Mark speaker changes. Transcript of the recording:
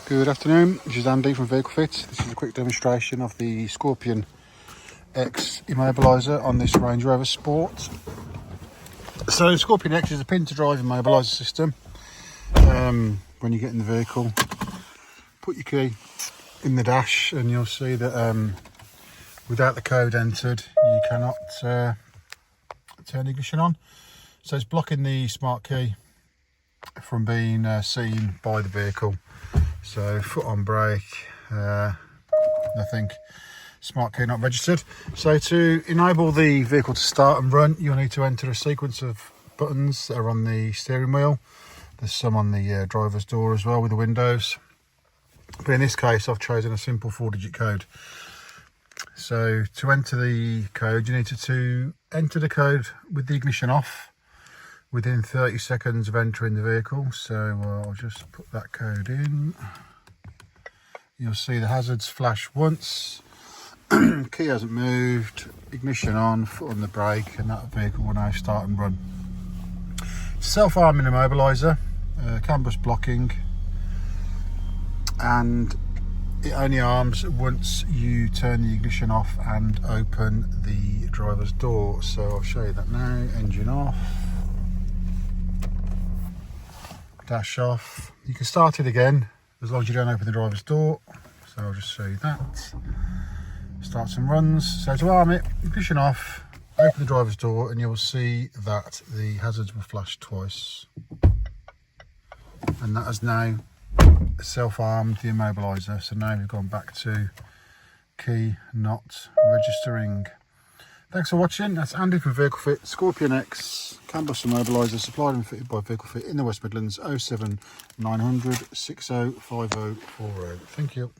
Speaker 1: Good afternoon, this is Andy from Vehicle Fit. This is a quick demonstration of the Scorpion X Immobiliser on this Range Rover Sport. So the Scorpion X is a pin to drive immobiliser system. When you get in the vehicle, put your key in the dash and you'll see that without the code entered you cannot turn the ignition on. So it's blocking the smart key from being seen by the vehicle. So foot on brake, nothing, smart key not registered. So to enable the vehicle to start and run, you'll need to enter a sequence of buttons that are on the steering wheel. There's some on the driver's door as well with the windows. But in this case, I've chosen a simple 4-digit code. So to enter the code, you need to enter the code with the ignition off within 30 seconds of entering the vehicle. So I'll just put that code in. You'll see the hazards flash once, key hasn't moved, ignition on, foot on the brake, and that vehicle will now start and run. It's a self-arming immobiliser, CAN-bus blocking, and it only arms once you turn the ignition off and open the driver's door. So I'll show you that now. Engine off, dash off. You can start it again as long as you don't open the driver's door. So I'll just show you that. Starts and runs. So to arm it, ignition off, open the driver's door, and you will see that the hazards will flash twice. And that has now self-armed the immobiliser. So now we've gone back to key not registering. Thanks for watching. That's Andy from Vehicle Fit. Scorpion X CAN-bus immobiliser supplied and fitted by Vehicle Fit in the West Midlands. 07900 605040. Thank you.